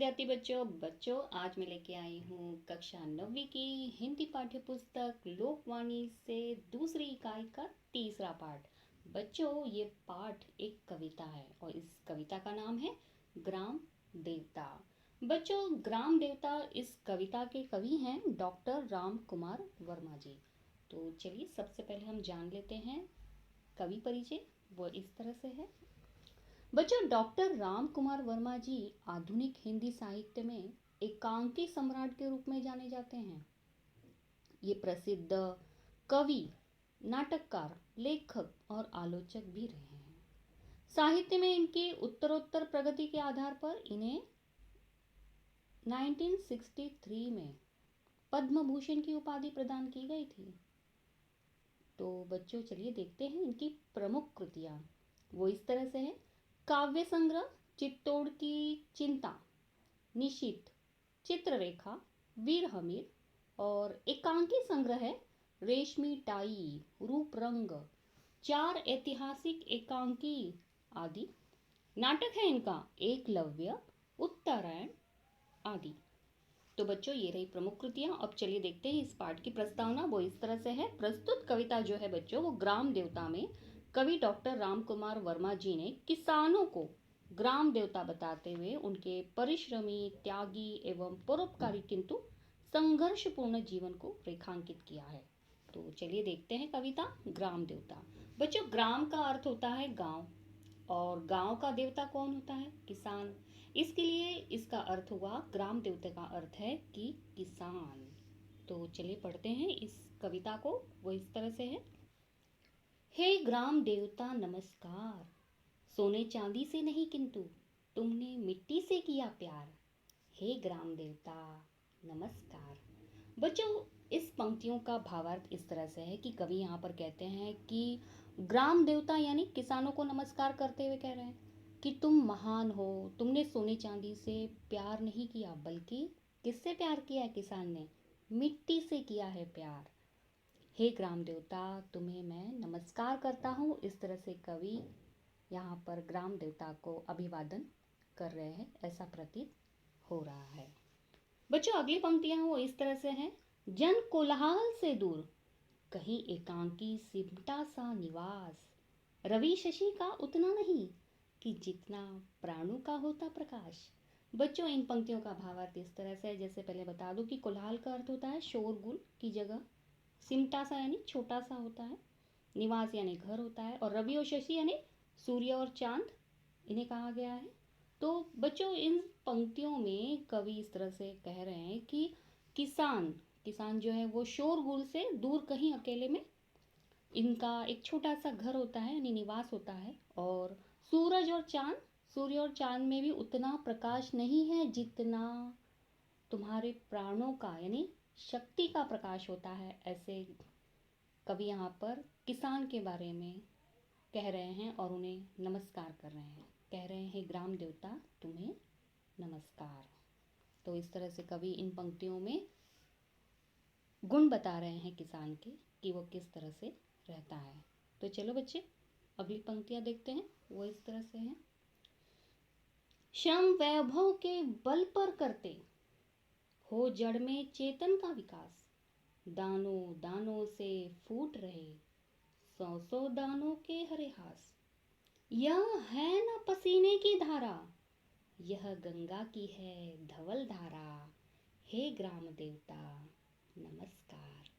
विद्यार्थी बच्चों आज मैं लेके आई हूँ कक्षा 9वीं की हिंदी पाठ्य पुस्तक लोकवाणी से दूसरी इकाई का तीसरा पाठ। बच्चों, ये पाठ एक कविता है और इस कविता का नाम है ग्राम देवता। बच्चों, ग्राम देवता इस कविता के कवि हैं डॉक्टर राम कुमार वर्मा जी। तो चलिए सबसे पहले हम जान लेते हैं कवि परिचय। वो इस तरह से है। बच्चों, डॉक्टर राम कुमार वर्मा जी आधुनिक हिंदी साहित्य में एकांकी सम्राट के रूप में जाने जाते हैं। ये प्रसिद्ध कवि, नाटककार, लेखक और आलोचक भी रहे हैं। साहित्य में इनकी उत्तरोत्तर प्रगति के आधार पर इन्हें 1963 में पद्म भूषण की उपाधि प्रदान की गई थी। तो बच्चों चलिए देखते हैं इनकी प्रमुख कृतियाँ। वो इस तरह से है। काव्य संग्रह चित्तौड़ की चिंता, निशीथ, चित्ररेखा, वीर हमीर और एकांकी संग्रह है रेशमी टाई, रूप रंग, चार ऐतिहासिक एकांकी आदि। नाटक है इनका एकलव्य, उत्तरायण आदि। तो बच्चों ये रही प्रमुख कृतियां। अब चलिए देखते हैं इस पाठ की प्रस्तावना। वो इस तरह से है। प्रस्तुत कविता जो है बच्चों वो ग्राम देवता में कवि डॉक्टर राम कुमार वर्मा जी ने किसानों को ग्राम देवता बताते हुए उनके परिश्रमी, त्यागी एवं परोपकारी किंतु संघर्षपूर्ण जीवन को रेखांकित किया है। तो चलिए देखते हैं कविता ग्राम देवता। बच्चों, ग्राम का अर्थ होता है गांव और गांव का देवता कौन होता है? किसान। इसके लिए इसका अर्थ हुआ, ग्राम देवता का अर्थ है कि किसान। तो चलिए पढ़ते हैं इस कविता को। वो इस तरह से है। हे ग्राम देवता नमस्कार, सोने चांदी से नहीं किंतु तुमने मिट्टी से किया प्यार। हे ग्राम देवता नमस्कार। बच्चों, इस पंक्तियों का भावार्थ इस तरह से है कि कवि यहाँ पर कहते हैं कि ग्राम देवता यानी किसानों को नमस्कार करते हुए कह रहे हैं कि तुम महान हो, तुमने सोने चांदी से प्यार नहीं किया बल्कि किससे प्यार किया है किसान ने? मिट्टी से किया है प्यार। हे ग्राम देवता, तुम्हें मैं नमस्कार करता हूँ। इस तरह से कवि यहाँ पर ग्राम देवता को अभिवादन कर रहे हैं, ऐसा प्रतीत हो रहा है। बच्चों, अगली पंक्तियां वो इस तरह से हैं। जन कोलाहल से दूर, कहीं एकांकी सिमटा सा निवास, रवि शशि का उतना नहीं कि जितना प्राणों का होता प्रकाश। बच्चों, इन पंक्तियों का भावार्थ इस तरह से है। जैसे पहले बता दूं कि कोलाहल का अर्थ होता है शोरगुल की जगह, सिमटा सा यानी छोटा सा होता है, निवास यानी घर होता है, और रवि और शशि यानी सूर्य और चांद, इन्हें कहा गया है। तो बच्चों, इन पंक्तियों में कवि इस तरह से कह रहे हैं कि किसान किसान जो है वो शोरगुल से दूर कहीं अकेले में इनका एक छोटा सा घर होता है यानी निवास होता है। और सूर्य और चांद में भी उतना प्रकाश नहीं है जितना तुम्हारे प्राणों का यानी शक्ति का प्रकाश होता है। ऐसे कवि यहाँ पर किसान के बारे में कह रहे हैं और उन्हें नमस्कार कर रहे हैं। कह रहे हैं ग्राम देवता तुम्हें नमस्कार। तो इस तरह से कवि इन पंक्तियों में गुण बता रहे हैं किसान के कि वो किस तरह से रहता है। तो चलो बच्चे अगली पंक्तियां देखते हैं। वो इस तरह से हैं। श्रम वैभव के बल पर करते हो जड़ में चेतन का विकास, दानों दानों से फूट रहे सौ सौ दानों के हरे हास। यह है न पसीने की धारा, यह गंगा की है धवल धारा। हे ग्राम देवता नमस्कार।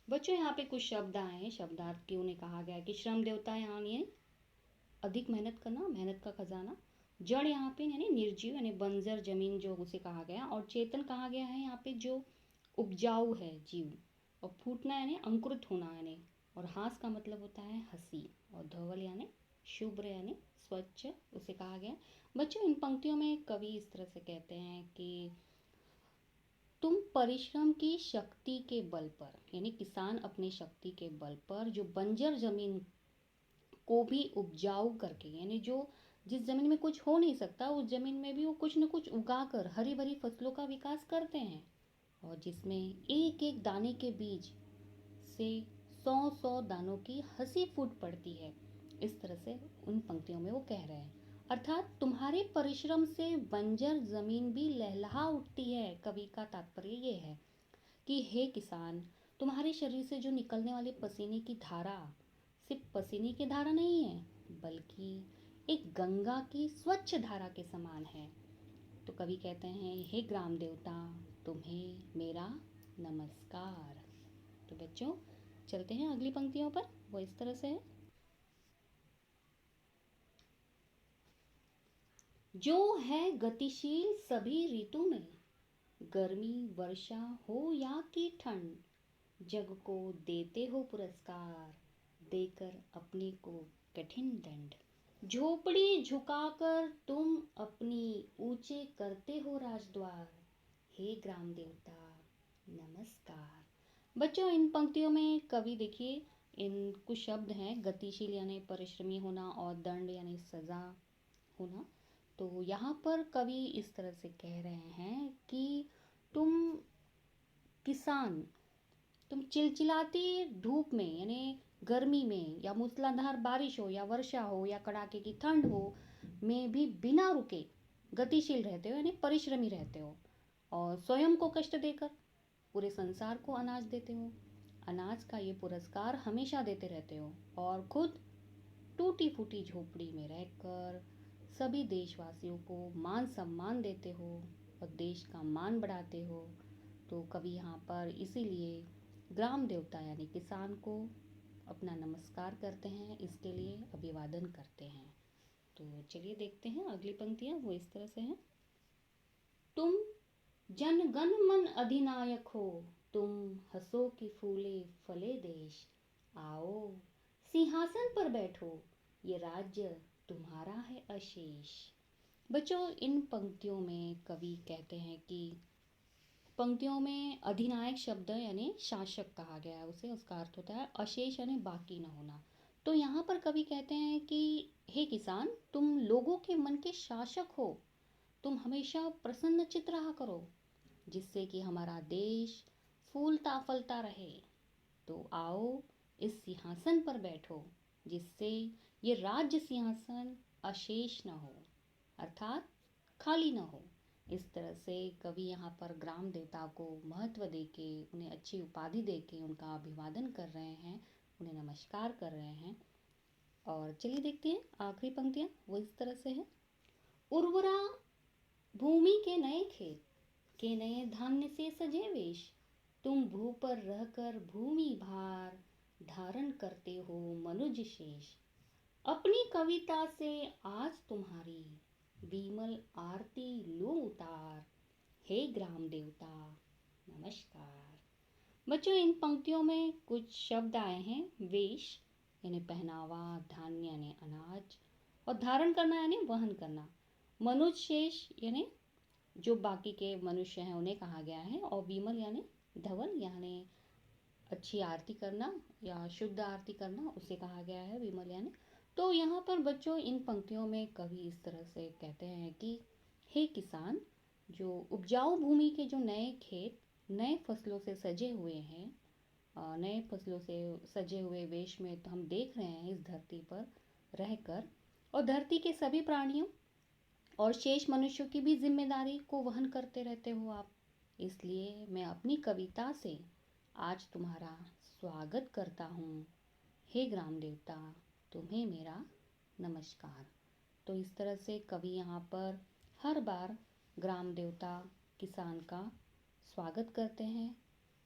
बच्चों, यहाँ पे कुछ शब्द आए हैं। शब्दार्थ की उन्हें कहा गया कि श्रम देवता यानी अधिक मेहनत करना, मेहनत का खजाना। जड़ यहाँ पे यानी निर्जीव यानी बंजर जमीन जो उसे कहा गया। और चेतन कहा गया है यहाँ पे जो उपजाऊ है जीव। और फूटना यानी अंकुरित होना यानी। और हास का मतलब होता है हंसी। और धवल यानी शुभ्र यानी स्वच्छ, उसे कहा गया। बच्चों, इन पंक्तियों में कवि इस तरह से कहते हैं कि तुम परिश्रम की शक्ति के बल पर यानी किसान अपनी शक्ति के बल पर जो बंजर जमीन को भी उपजाऊ करके यानी जो जिस जमीन में कुछ हो नहीं सकता उस जमीन में भी वो कुछ न कुछ उगाकर हरी भरी फसलों का विकास करते हैं। और जिसमें एक एक दाने के बीज से सौ सौ दानों की हंसी फूट पड़ती है। इस तरह से उन पंक्तियों में वो कह रहे हैं। अर्थात तुम्हारे परिश्रम से बंजर जमीन भी लहलहा उठती है। कवि का तात्पर्य ये है कि हे किसान, तुम्हारे शरीर से जो निकलने वाले पसीने की धारा सिर्फ पसीने की धारा नहीं है, बल्कि एक गंगा की स्वच्छ धारा के समान है। तो कवि कहते हैं, हे ग्राम देवता, तुम्हें मेरा नमस्कार। तो बच्चों, चलते हैं अगली पंक्तियों पर। वो इस तरह से है, जो है गतिशील सभी ऋतु में, गर्मी वर्षा हो या कि ठंड, जग को देते हो पुरस्कार, देकर अपने को कठिन दंड। झोपड़ी झुकाकर तुम अपनी ऊंचे करते हो राजद्वार, हे ग्राम देवता नमस्कार। बच्चों, इन पंक्तियों में कवि देखिए, इन कुछ शब्द हैं, गतिशील यानी परिश्रमी होना और दंड यानी सजा होना। तो यहाँ पर कवि इस तरह से कह रहे हैं कि तुम किसान, तुम चिलचिलाती धूप में यानी गर्मी में, या मूसलाधार बारिश हो या वर्षा हो या कड़ाके की ठंड हो, में भी बिना रुके गतिशील रहते हो यानी परिश्रमी रहते हो, और स्वयं को कष्ट देकर पूरे संसार को अनाज देते हो। अनाज का ये पुरस्कार हमेशा देते रहते हो, और खुद टूटी फूटी झोपड़ी में रहकर सभी देशवासियों को मान सम्मान देते हो और देश का मान बढ़ाते हो। तो कवि यहाँ पर इसीलिए ग्राम देवता यानी किसान को अपना नमस्कार करते हैं, इसके लिए अभिवादन करते हैं। तो चलिए देखते हैं अगली पंक्तियाँ, वो इस तरह से हैं, तुम जन गण मन अधिनायक हो, तुम हंसो कि फूले फले देश, आओ सिंहासन पर बैठो, ये राज्य तुम्हारा है अशेष। बच्चों, इन पंक्तियों में कवि कहते हैं कि पंक्तियों में अधिनायक शब्द यानी शासक कहा गया है उसे, उसका अर्थ होता है अशेष यानी बाकी न होना। तो यहाँ पर कवि कहते हैं कि हे किसान, तुम लोगों के मन के शासक हो, तुम हमेशा प्रसन्नचित्त रहा करो, जिससे कि हमारा देश फूलता फलता रहे। तो आओ इस सिंहासन पर बैठो, जिससे ये राज्य सिंहासन अशेष न हो, अर्थात खाली न हो। इस तरह से कवि यहाँ पर ग्राम देवता को महत्व देके, उन्हें अच्छी उपाधि देके उनका अभिवादन कर रहे हैं, उन्हें नमस्कार कर रहे हैं। और चलिए देखते हैं आखिरी पंक्तियाँ, वो इस तरह से है, उर्वरा भूमि के नए खेत, के नए धान्य से सजे वेश, तुम भू पर रहकर भूमि भार, धारण करते हो मनुज शेष। अपनी कविता से आज तुम्हारी विमल आरती लो उतार, हे ग्राम देवता नमस्कार। बच्चों, इन पंक्तियों में कुछ शब्द आए हैं, वेश यानी पहनावा, धान्य यानी अनाज, और धारण करना यानी वहन करना, मनुज शेष यानी जो बाकी के मनुष्य हैं उन्हें कहा गया है, और विमल यानी धवल यानी अच्छी आरती करना या शुद्ध आरती करना, उसे कहा गया है विमल यानी। तो यहाँ पर बच्चों, इन पंक्तियों में कवि इस तरह से कहते हैं कि हे किसान, जो उपजाऊ भूमि के जो नए खेत नए फसलों से सजे हुए हैं, नए फसलों से सजे हुए वेश में तो हम देख रहे हैं इस धरती पर रहकर, और धरती के सभी प्राणियों और शेष मनुष्यों की भी जिम्मेदारी को वहन करते रहते हो आप। इसलिए मैं अपनी कविता से आज तुम्हारा स्वागत करता हूँ, हे ग्राम देवता तुम्हें मेरा नमस्कार। तो इस तरह से कवि यहाँ पर हर बार ग्राम देवता किसान का स्वागत करते हैं,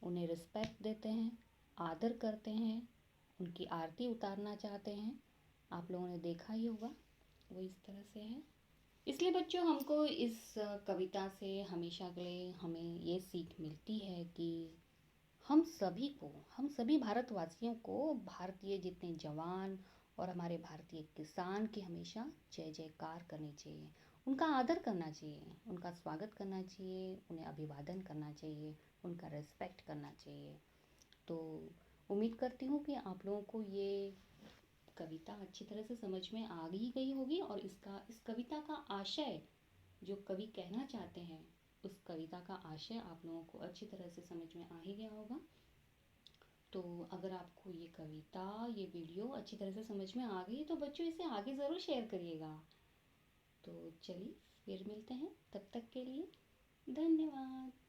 उन्हें रिस्पेक्ट देते हैं, आदर करते हैं, उनकी आरती उतारना चाहते हैं। आप लोगों ने देखा ही होगा, वो इस तरह से है। इसलिए बच्चों, हमको इस कविता से हमेशा के लिए हमें ये सीख मिलती है कि हम सभी भारतवासियों को, भारतीय जितने जवान और हमारे भारतीय किसान की हमेशा जय जयकार करनी चाहिए, उनका आदर करना चाहिए, उनका स्वागत करना चाहिए, उन्हें अभिवादन करना चाहिए, उनका रिस्पेक्ट करना चाहिए। तो उम्मीद करती हूँ कि आप लोगों को ये कविता अच्छी तरह से समझ में आ ही गई होगी, और इस कविता का आशय जो कवि कहना चाहते हैं, उस कविता का आशय आप लोगों को अच्छी तरह से समझ में आ ही गया होगा। तो अगर आपको ये कविता, ये वीडियो अच्छी तरह से समझ में आ गई तो बच्चों इसे आगे ज़रूर शेयर करिएगा। तो चलिए फिर मिलते हैं, तब तक के लिए धन्यवाद।